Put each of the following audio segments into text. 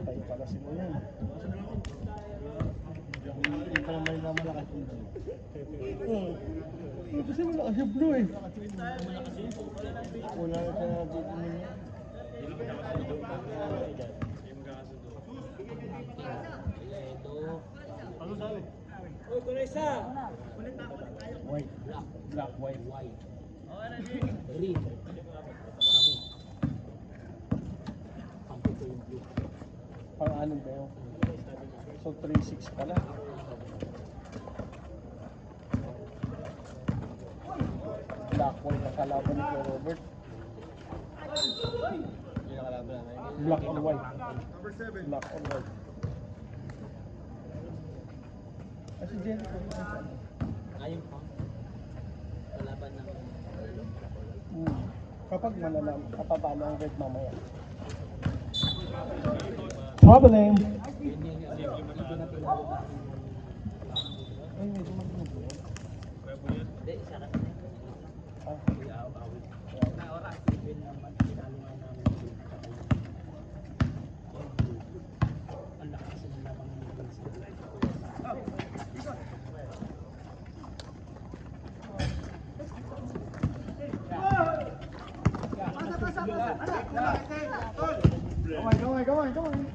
Tayo pala si Kuya. Hindi pa naman na malakas yung blue. Kasi malakas yung blue eh. Wala na siya dito niya. Ano sabi? Uy, Teresa! White. Black, white. Red. Pang anong ba yun? So 3-6 pala. Black, white ang kalaban ni Kuya Robert. Black and white. Black and white. Kasi Jenny ko rin sa Ayun po. Kalaban ng... kapag malalam, kapapalo ang red mamaya. Traveling! Ay, medyo mag-move yun. Hindi, isa kasi na yun. Naora, even naman, pinalungan namin yung ang lakas ng labang ng Come on.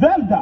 Zelda!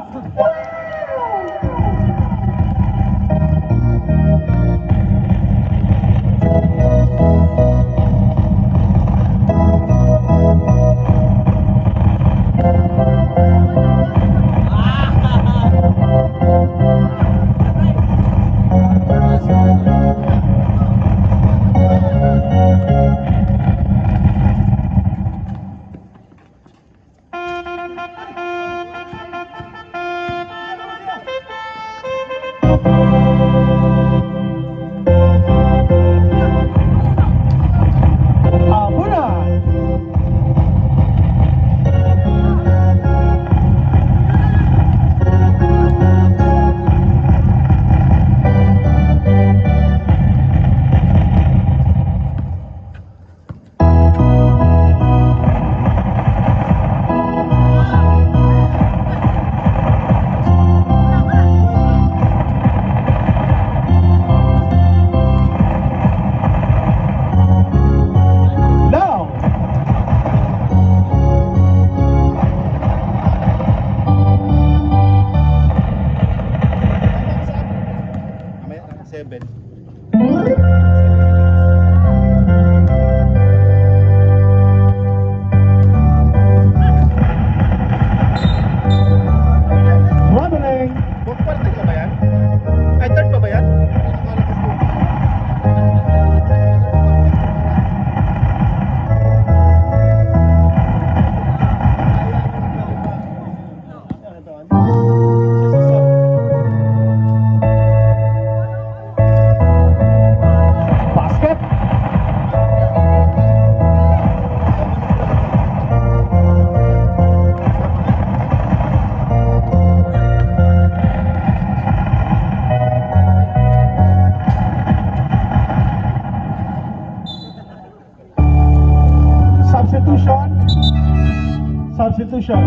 Substitution.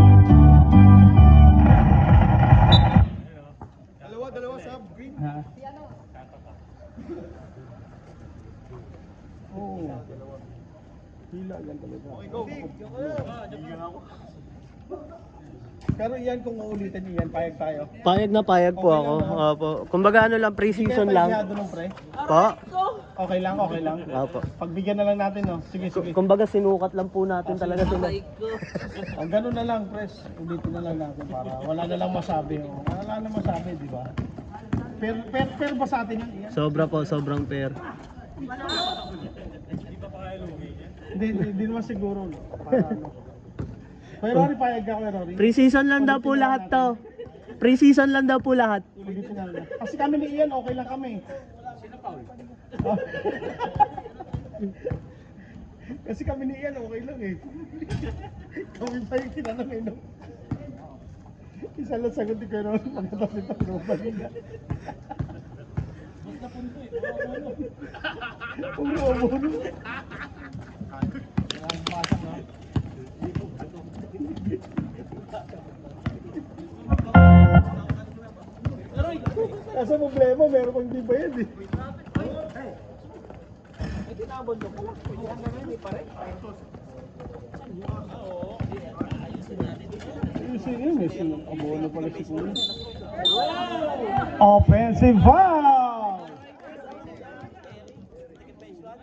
Dalawa sub green. Ha? Oh. Hila yan talaga. Okay, go. Pero iyan kung uulitin iyan, payag tayo. Payag na payag po ako. Opo. Kumbaga ano lang, pre-season lang. Po? Okay lang. Opo. Pagbigyan na lang natin, no? Sige. Kumbaga sinukat lang po natin talaga sila. Ang ganun na lang, Pres. Ulitin na lang natin para wala na lang masabi. Oh. Wala na masabi, di ba? Pero ba sa atin yan? Sobra po, sobrang fair. Hindi naman siguro. No? Para ano. Kuya Rory, payag ka, Kuya Rory. Pre-season lang daw po lahat to. Pre-season lang daw po lahat. Ulitin na lang. Kasi kami ni Ian, okay lang kami. Sino Paul? Kasi kami ni Ian, okay lang eh. Kami pa yung tinanong eh, no? Isa lang sagot ni Kuya Rory, pagkatapos ito, global niya. Umuubo. Kasi problema, meron pang di bayad eh. Ay, tinabon mo pala. Yan na rin, pare. Ayusin yun, may abono pala si Kuya. Offensive foul!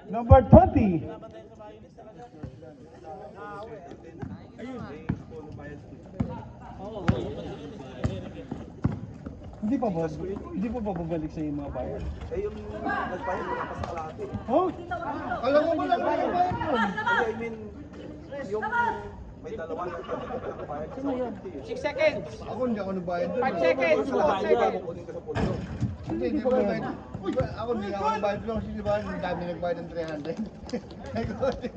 Number 20. Hindi pa babalik sa mga bayad. Eh, yung nagbayad mo pa sa kalahati. Oh? Alam mo ba lang bayad yun? I mean, yung may dalawa na nagbayad. Sino yun? 6 seconds. Ako hindi ako nagbayad doon. 5 seconds. 5 seconds. Kukunin ka sa pundo. Hindi ko nagbayad. Ako hindi ako nagbayad lang kasi di ba ang dami nagbayad ng 300.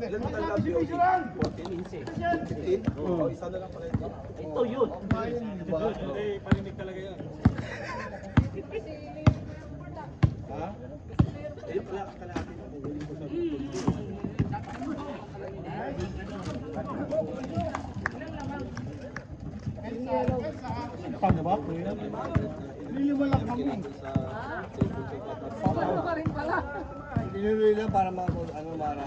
Ilan mo talaga BOD? 14? 15? Oo, isa na lang pala ito. Ito yun. Di ba? Parinig talaga yan. Ha? Ayun pala, kalahati na kukunin ko sa pundo. Paano ba, Kuya? Liliwala kami. Tinuloy lang para para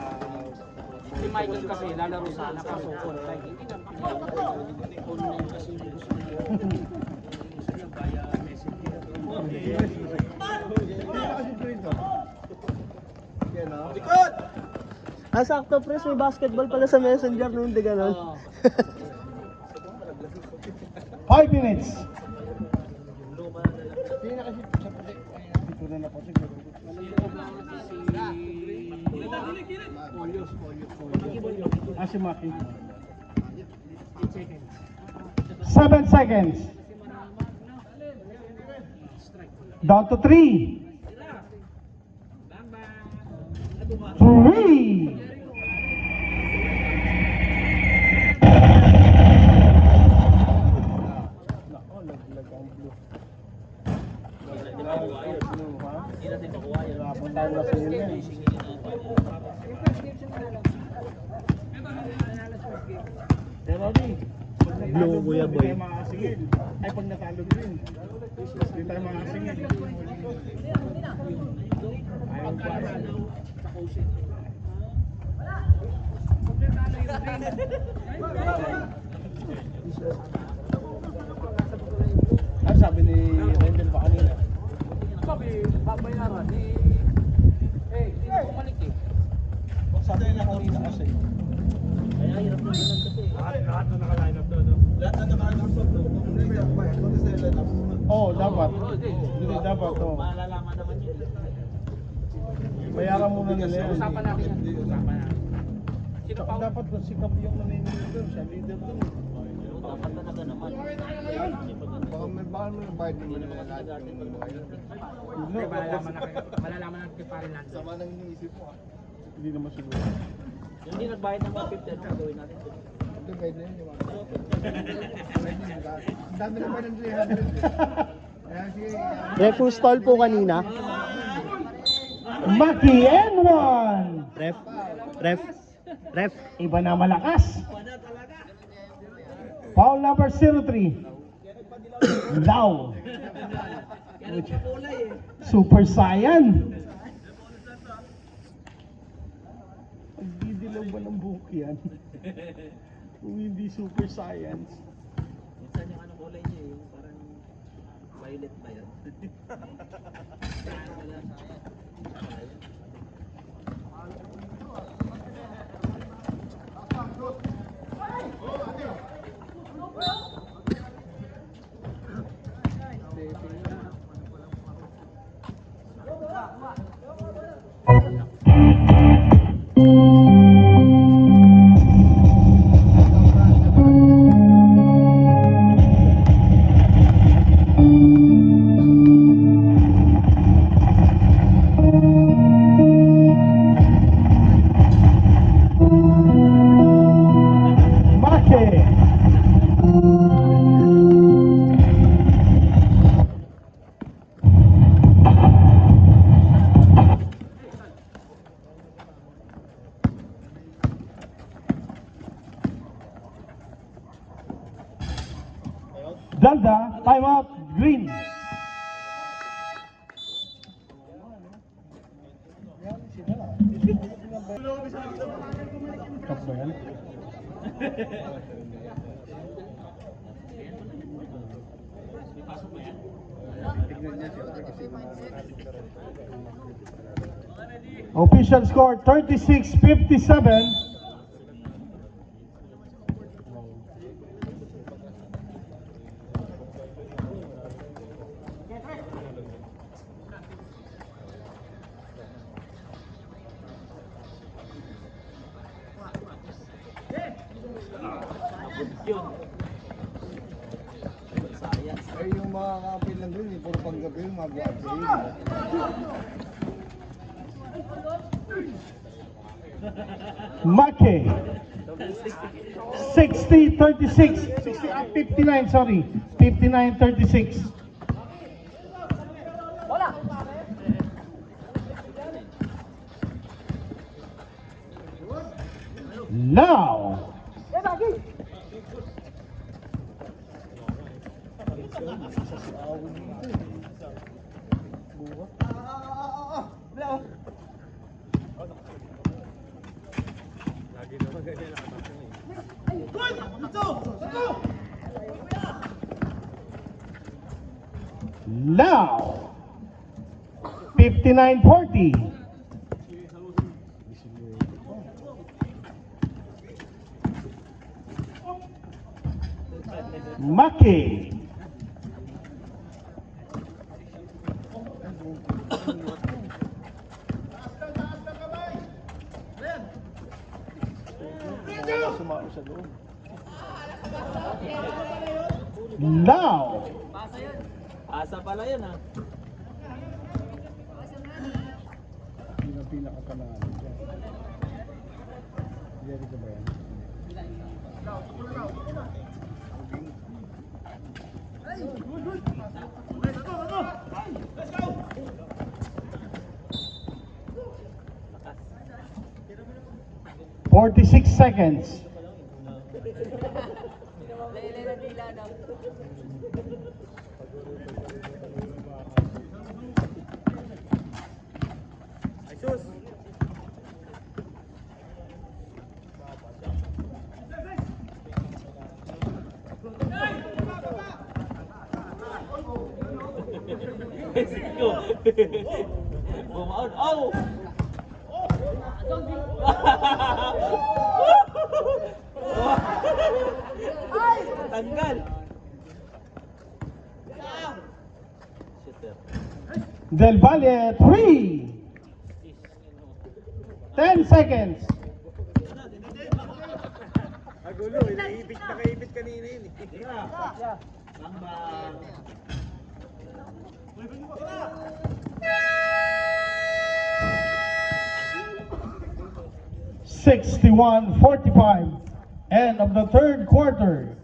Si Michael kasi lalaro sana kaso online. Hindi na online kasi yung gusto niya. Gusto niya via messenger. yan o. Likod! Ah, sakto, Pres. May basketball pala sa messenger noon, di ganon. Oo. 5 minutes. Hindi na kasi sa puti. Dito na na po siguro. Ah, si Maki. 7 seconds. Down to 3. 3. Nako, laglag ang blue. Blue, ha? Hindi natin makuha yan. Napunta na sa inyo eh. Pero di, pag natalo Blue, Kuya doon, Boy. Di tayo makakasingil. Ay, pag natalo din. Di tayo makakasingil. Ayaw pa. Ano sabi ni Rendel pa kanina? Sabi, babayaran eh. Eh, hindi na bumalik eh. Sabi niya kanina kasi. Kaya hirap na lang kasi. Lahat na naka-line up doon, no? Lahat na naka-line up doon. Kung hindi ka nagbayad, kung hindi sila line up. Oo, dapat. Hindi dapat, oo. Malalaman naman yun. Bayaran muna nila yan. Usapan natin yan. Usapan natin. Sino pa? Dapat doon, si Kap yung naninili doon, siya leader doon. Dapat talaga naman. Baka may bayad naman ng mga lahat ng mga bayad. Malalaman natin kay Pare Lando. Sama nang iniisip mo ah. Hindi naman siguro. Yung hindi nagbayad ng 150, ano gagawin natin? Ito bayad na yun yung mga bayad yun. Ang dami na bayad ng 300 eh. Kaya sige. Ref, who stall po kanina? Maki N1! Ref? Ref? Ref? Iba na malakas. Foul number 03. Lau. Super Saiyan. Magdidilaw ba ng buhok yan? Kung hindi Super Science. Minsan yung ano kulay niya yung parang violet ba yan? Zalda, timeout, green. Cup ba yan? Official score 36-57. Eh, yung mga kapil lang dun, puro panggabi yung mga guwagay. Maki 60-36 59, sorry, 59-36. Now Now 59-40. Maki Sumao sa loob. now Asa pala yun ha. Yun ang pinakapanalo dyan. Jericho ba yan? 46 seconds. Bumaon. Oh! Tanggal. Del Valle 3. 10 seconds. Agulo, inaibit na kaibit kanina yun. Lambang. 61-45. End of the third quarter.